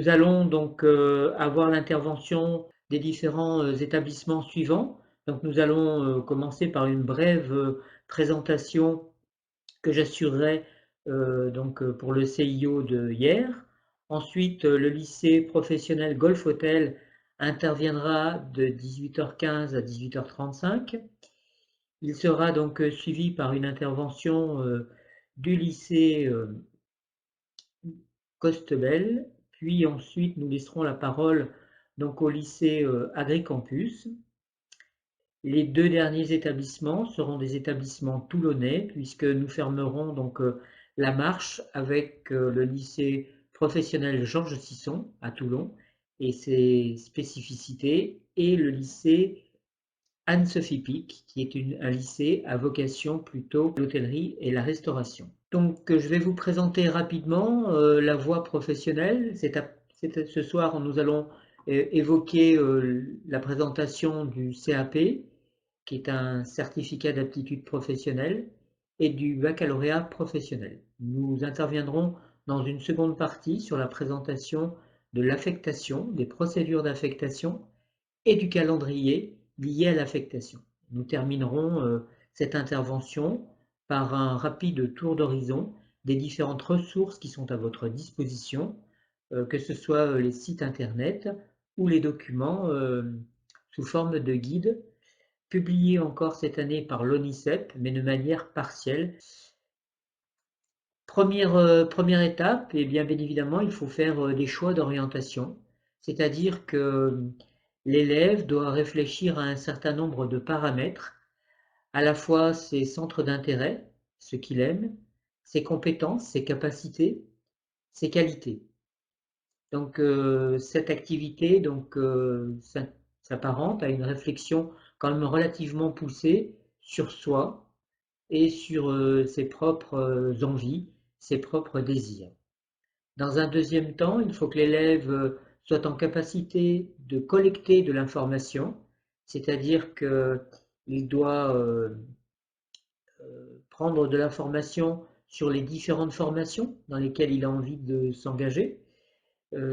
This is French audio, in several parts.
Nous allons donc avoir l'intervention des différents établissements suivants. Donc nous allons commencer par une brève présentation que j'assurerai pour le CIO de hier. Ensuite, le lycée professionnel Golf Hotel interviendra de 18h15 à 18h35. Il sera donc suivi par une intervention du lycée Costebel, puis ensuite nous laisserons la parole donc au lycée Agricampus. Les deux derniers établissements seront des établissements toulonnais puisque nous fermerons donc la marche avec le lycée professionnel Georges Sisson à Toulon et ses spécificités et le lycée Anne-Sophie Pic qui est un lycée à vocation plutôt l'hôtellerie et la restauration. Donc je vais vous présenter rapidement la voie professionnelle. Ce soir nous allons évoquer la présentation du CAP qui est un certificat d'aptitude professionnelle, et du baccalauréat professionnel. Nous interviendrons dans une seconde partie sur la présentation de l'affectation, des procédures d'affectation et du calendrier lié à l'affectation. Nous terminerons cette intervention par un rapide tour d'horizon des différentes ressources qui sont à votre disposition, que ce soit les sites internet ou les documents sous forme de guide publié encore cette année par l'ONICEP, mais de manière partielle. Première étape, et bien évidemment, il faut faire des choix d'orientation, c'est-à-dire que l'élève doit réfléchir à un certain nombre de paramètres, à la fois ses centres d'intérêt, ce qu'il aime, ses compétences, ses capacités, ses qualités. Donc cette activité s'apparente à une réflexion quand même relativement poussée sur soi et sur ses propres envies, ses propres désirs. Dans un deuxième temps, il faut que l'élève soit en capacité de collecter de l'information, c'est-à-dire qu'il doit prendre de l'information sur les différentes formations dans lesquelles il a envie de s'engager,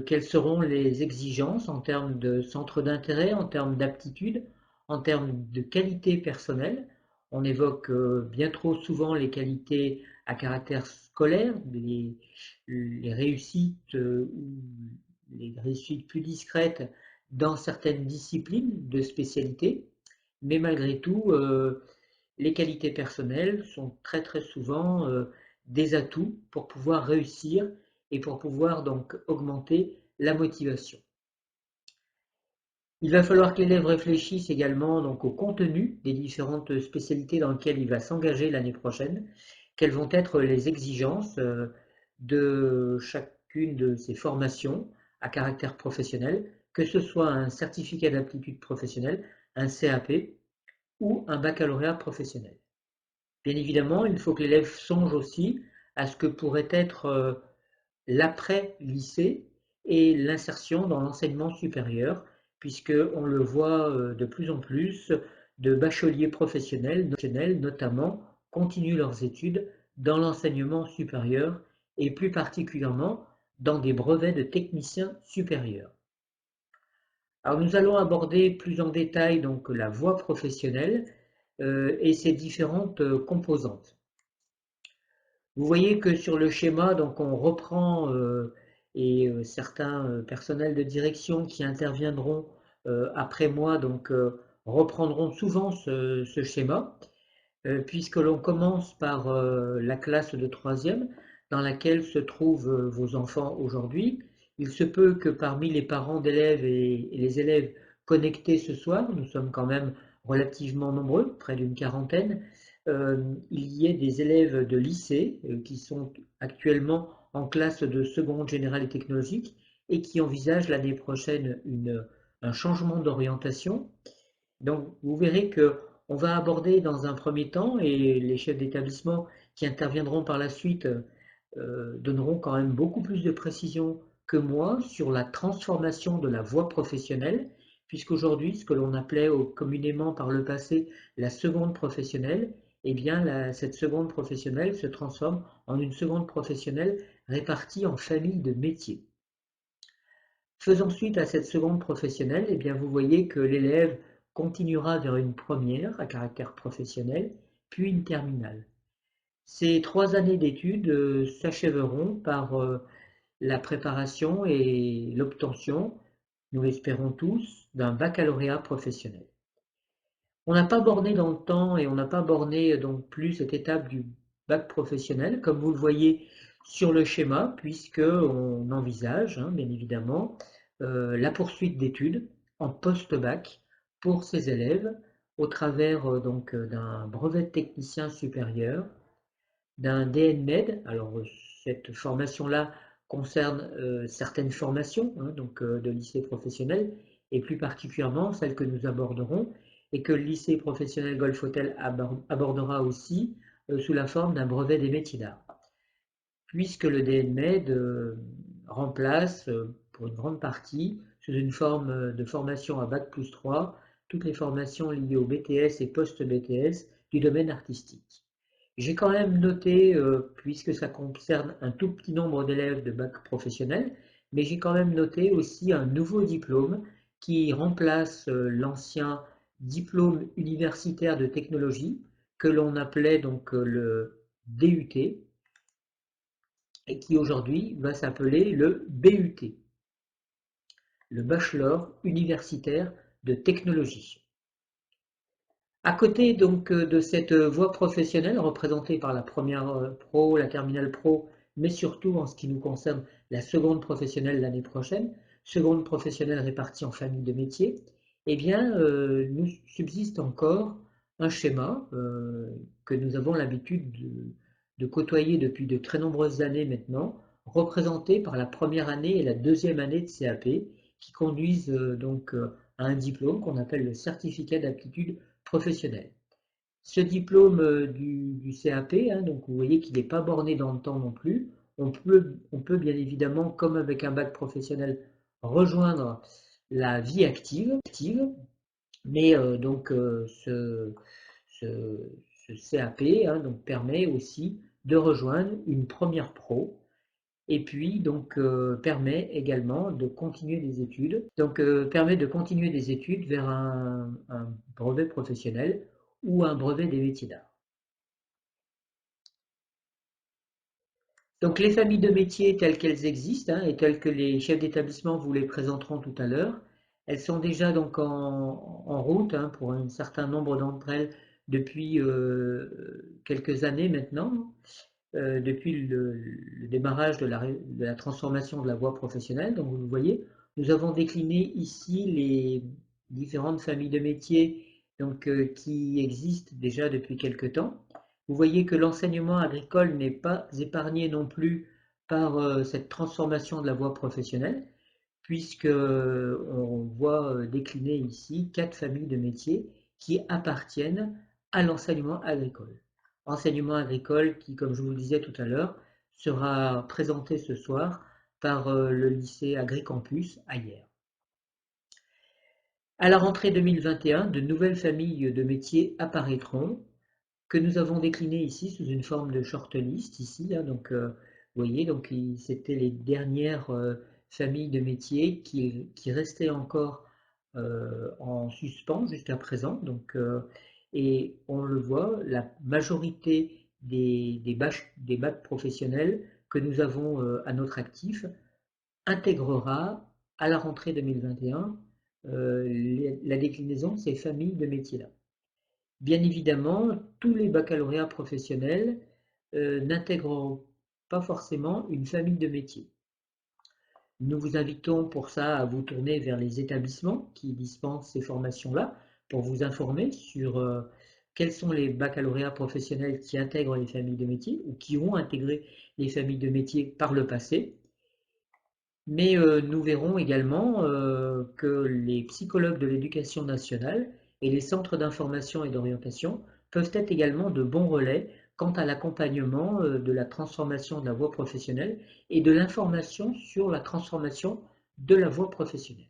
quelles seront les exigences en termes de centre d'intérêt, en termes d'aptitude, en termes de qualité personnelle. On évoque bien trop souvent les qualités à caractère scolaire, les réussites ou les réussites plus discrètes dans certaines disciplines de spécialité, mais malgré tout, les qualités personnelles sont très très souvent des atouts pour pouvoir réussir et pour pouvoir donc augmenter la motivation. Il va falloir que l'élève réfléchisse également donc au contenu des différentes spécialités dans lesquelles il va s'engager l'année prochaine, quelles vont être les exigences de chacune de ces formations à caractère professionnel, que ce soit un certificat d'aptitude professionnelle, un CAP ou un baccalauréat professionnel. Bien évidemment, il faut que l'élève songe aussi à ce que pourrait être l'après-lycée et l'insertion dans l'enseignement supérieur, puisqu'on le voit de plus en plus de bacheliers professionnels, notamment, continuent leurs études dans l'enseignement supérieur et plus particulièrement dans des brevets de techniciens supérieurs. Alors nous allons aborder plus en détail donc la voie professionnelle et ses différentes composantes. Vous voyez que sur le schéma, donc on reprend certains personnels de direction qui interviendront après moi reprendront souvent ce schéma, puisque l'on commence par la classe de troisième dans laquelle se trouvent vos enfants aujourd'hui. Il se peut que parmi les parents d'élèves et les élèves connectés ce soir, nous sommes quand même relativement nombreux, près d'une quarantaine, il y ait des élèves de lycée qui sont actuellement en classe de seconde générale et technologique et qui envisagent l'année prochaine un changement d'orientation. Donc vous verrez que on va aborder dans un premier temps, et les chefs d'établissement qui interviendront par la suite donneront quand même beaucoup plus de précision que moi sur la transformation de la voie professionnelle, puisqu'aujourd'hui, ce que l'on appelait communément par le passé la seconde professionnelle, eh bien cette seconde professionnelle se transforme en une seconde professionnelle répartie en familles de métiers. Faisant suite à cette seconde professionnelle, eh bien, vous voyez que l'élève continuera vers une première à caractère professionnel, puis une terminale. Ces 3 années d'études s'achèveront par la préparation et l'obtention, nous l'espérons tous, d'un baccalauréat professionnel. On n'a pas borné dans le temps et on n'a pas borné donc plus cette étape du bac professionnel, comme vous le voyez sur le schéma, puisqu'on envisage, hein, bien évidemment, la poursuite d'études en post-bac pour ces élèves au travers donc d'un brevet de technicien supérieur, d'un DNMed. Alors cette formation-là concerne certaines formations hein, donc, de lycée professionnel et plus particulièrement celle que nous aborderons et que le lycée professionnel Golf Hôtel abordera aussi sous la forme d'un brevet des métiers d'art. Puisque le DNMed remplace pour une grande partie, sous une forme de formation à Bac+3, toutes les formations liées au BTS et post-BTS du domaine artistique. J'ai quand même noté, puisque ça concerne un tout petit nombre d'élèves de bac professionnel, mais j'ai quand même noté aussi un nouveau diplôme qui remplace l'ancien diplôme universitaire de technologie que l'on appelait donc le DUT et qui aujourd'hui va s'appeler le BUT, le Bachelor universitaire de technologie. À côté donc de cette voie professionnelle représentée par la première pro, la terminale pro, mais surtout en ce qui nous concerne la seconde professionnelle l'année prochaine, seconde professionnelle répartie en familles de métiers, eh bien nous subsiste encore un schéma que nous avons l'habitude de côtoyer depuis de très nombreuses années maintenant, représenté par la première année et la deuxième année de CAP, qui conduisent donc à un diplôme qu'on appelle le certificat d'aptitude professionnelle. Ce diplôme du CAP, hein, donc vous voyez qu'il n'est pas borné dans le temps non plus. On peut bien évidemment, comme avec un bac professionnel, rejoindre la vie active, mais donc ce, ce CAP hein, donc, permet aussi de rejoindre une première pro et puis donc permet également de continuer des études, donc permet de continuer des études vers un brevet professionnel ou un brevet des métiers d'art. Donc les familles de métiers telles qu'elles existent hein, et telles que les chefs d'établissement vous les présenteront tout à l'heure, elles sont déjà donc en route hein, pour un certain nombre d'entre elles depuis quelques années maintenant. Depuis le démarrage de la transformation de la voie professionnelle. Donc vous le voyez, nous avons décliné ici les différentes familles de métiers donc, qui existent déjà depuis quelque temps. Vous voyez que l'enseignement agricole n'est pas épargné non plus par cette transformation de la voie professionnelle, puisque on voit décliner ici 4 familles de métiers qui appartiennent à l'enseignement agricole. Enseignement agricole qui, comme je vous le disais tout à l'heure, sera présenté ce soir par le lycée Agricampus à Hyères. À la rentrée 2021, de nouvelles familles de métiers apparaîtront que nous avons déclinées ici sous une forme de shortlist ici. Hein, donc, vous voyez, donc c'était les dernières familles de métiers qui restaient encore en suspens jusqu'à présent. Donc, et on le voit, la majorité des bacs professionnels que nous avons à notre actif intégrera à la rentrée 2021 la déclinaison de ces familles de métiers-là. Bien évidemment, tous les baccalauréats professionnels n'intégreront pas forcément une famille de métiers. Nous vous invitons pour ça à vous tourner vers les établissements qui dispensent ces formations-là pour vous informer sur quels sont les baccalauréats professionnels qui intègrent les familles de métiers ou qui ont intégré les familles de métiers par le passé. Mais nous verrons également que les psychologues de l'éducation nationale et les centres d'information et d'orientation peuvent être également de bons relais quant à l'accompagnement de la transformation de la voie professionnelle et de l'information sur la transformation de la voie professionnelle.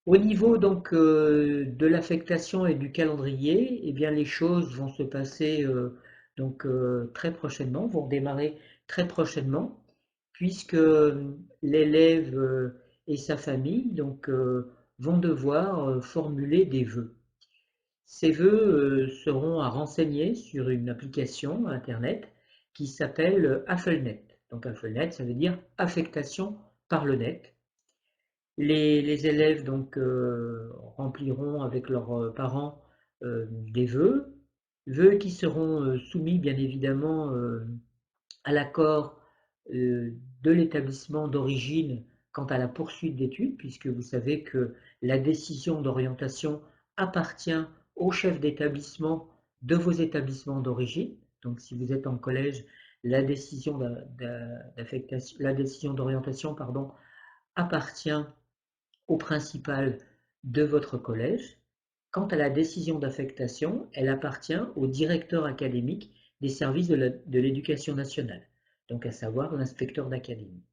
Au niveau donc de l'affectation et du calendrier, eh bien les choses vont se passer donc très prochainement, vont démarrer très prochainement, puisque l'élève et sa famille donc, vont devoir formuler des vœux. Ces vœux seront à renseigner sur une application Internet qui s'appelle Affelnet. Donc Affelnet, ça veut dire affectation par le net. Les élèves donc rempliront avec leurs parents des vœux qui seront soumis bien évidemment à l'accord de l'établissement d'origine quant à la poursuite d'études, puisque vous savez que la décision d'orientation appartient au chef d'établissement de vos établissements d'origine. Donc si vous êtes en collège, la décision d'orientation appartient au principal de votre collège. Quant à la décision d'affectation, elle appartient au directeur académique des services de l'éducation nationale, donc à savoir l'inspecteur d'académie.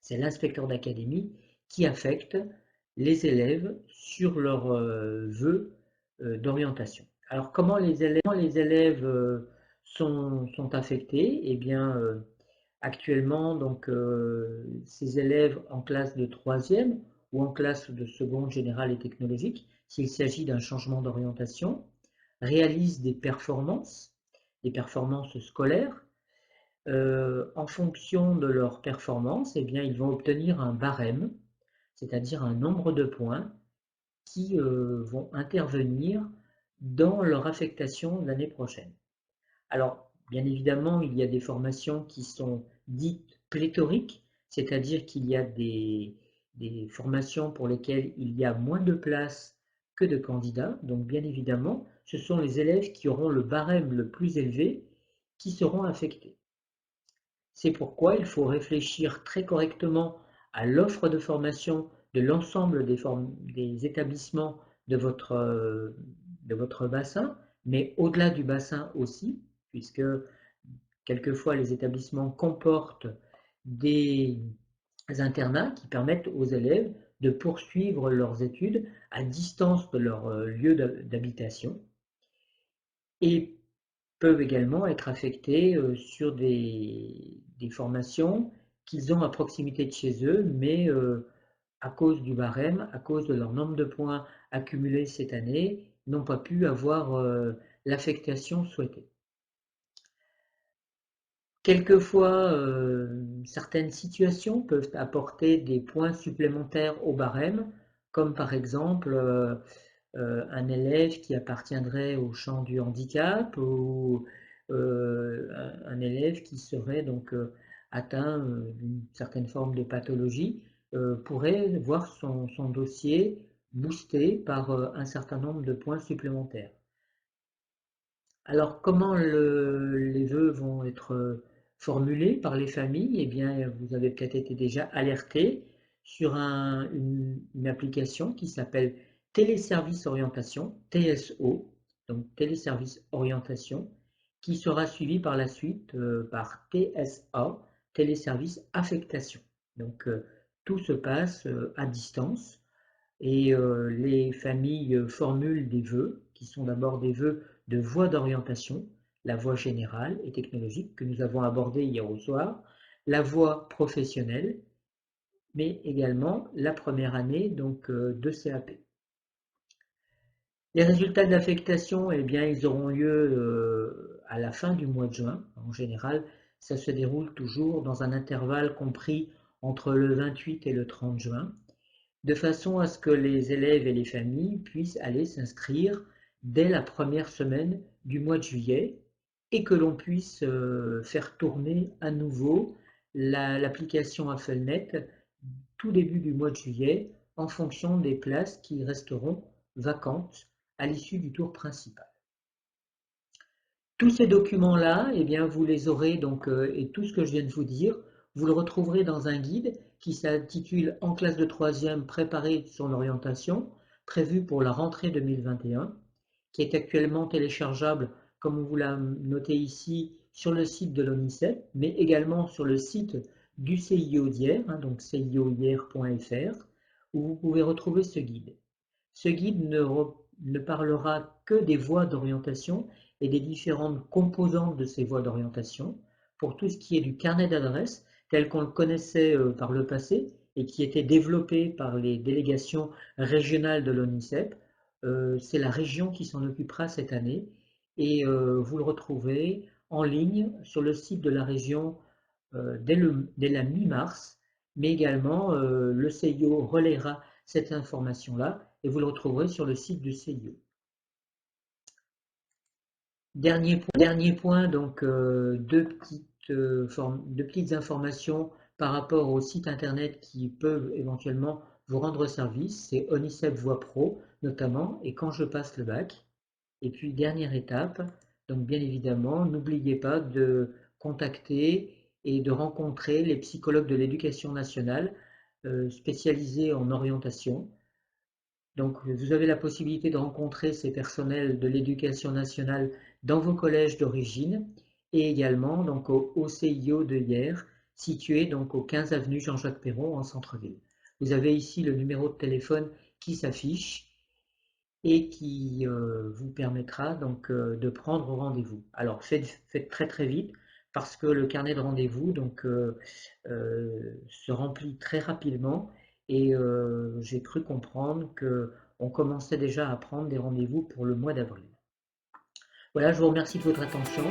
C'est l'inspecteur d'académie qui affecte les élèves sur leurs vœux d'orientation. Alors comment les élèves sont affectés? Eh bien, actuellement, donc, ces élèves en classe de troisième ou en classe de seconde générale et technologique, s'il s'agit d'un changement d'orientation, réalisent des performances scolaires. En fonction de leurs performances, eh bien, ils vont obtenir un barème, c'est-à-dire un nombre de points qui vont intervenir dans leur affectation l'année prochaine. Alors, bien évidemment, il y a des formations qui sont dites pléthoriques, c'est-à-dire qu'il y a des formations pour lesquelles il y a moins de places que de candidats. Donc, bien évidemment, ce sont les élèves qui auront le barème le plus élevé qui seront affectés. C'est pourquoi il faut réfléchir très correctement à l'offre de formation de l'ensemble des établissements de votre bassin, mais au-delà du bassin aussi, puisque quelquefois les établissements comportent des internats qui permettent aux élèves de poursuivre leurs études à distance de leur lieu d'habitation et peuvent également être affectés sur des formations qu'ils ont à proximité de chez eux, mais à cause du barème, à cause de leur nombre de points accumulés cette année, n'ont pas pu avoir l'affectation souhaitée. Quelquefois, certaines situations peuvent apporter des points supplémentaires au barème, comme par exemple un élève qui appartiendrait au champ du handicap ou un élève qui serait donc atteint d'une certaine forme de pathologie pourrait voir son dossier boosté par un certain nombre de points supplémentaires. Alors, comment les vœux vont être formulés par les familles? Eh bien, vous avez peut-être été déjà alerté sur une application qui s'appelle Téléservice Orientation, TSO, donc Téléservice Orientation, qui sera suivi par la suite par TSA, Téléservice Affectation. Donc, tout se passe à distance et les familles formulent des vœux qui sont d'abord des vœux de voie d'orientation, la voie générale et technologique que nous avons abordée hier au soir, la voie professionnelle, mais également la première année donc, de CAP. Les résultats d'affectation, eh bien, ils auront lieu à la fin du mois de juin. En général, ça se déroule toujours dans un intervalle compris entre le 28 et le 30 juin, de façon à ce que les élèves et les familles puissent aller s'inscrire dès la première semaine du mois de juillet et que l'on puisse faire tourner à nouveau l'application Affelnet tout début du mois de juillet en fonction des places qui resteront vacantes à l'issue du tour principal. Tous ces documents-là, eh bien, vous les aurez donc, et tout ce que je viens de vous dire, vous le retrouverez dans un guide qui s'intitule En classe de troisième, préparer son orientation, prévu pour la rentrée 2021, qui est actuellement téléchargeable, comme on vous l'a noté ici, sur le site de l'ONICEP, mais également sur le site du CIO d'hier, donc ciohier.fr, où vous pouvez retrouver ce guide. Ce guide ne parlera que des voies d'orientation et des différentes composantes de ces voies d'orientation. Pour tout ce qui est du carnet d'adresse, tel qu'on le connaissait par le passé et qui était développé par les délégations régionales de l'ONICEP. C'est la région qui s'en occupera cette année et vous le retrouvez en ligne sur le site de la région dès la mi-mars, mais également le CIO relaiera cette information-là et vous le retrouverez sur le site du CIO. Dernier point, donc deux petites informations par rapport aux sites internet qui peuvent éventuellement vous rendre service. C'est Onicep Voix Pro notamment et Quand je passe le bac. Et puis dernière étape, donc bien évidemment, n'oubliez pas de contacter et de rencontrer les psychologues de l'éducation nationale spécialisés en orientation. Donc, vous avez la possibilité de rencontrer ces personnels de l'éducation nationale dans vos collèges d'origine et également donc au CIO de Hyères, situé donc au 15 avenue Jean-Jacques Perron en centre-ville. Vous avez ici le numéro de téléphone qui s'affiche et qui vous permettra donc de prendre rendez-vous. Alors, faites très très vite parce que le carnet de rendez-vous se remplit très rapidement et j'ai cru comprendre qu'on commençait déjà à prendre des rendez-vous pour le mois d'avril. Voilà, je vous remercie de votre attention.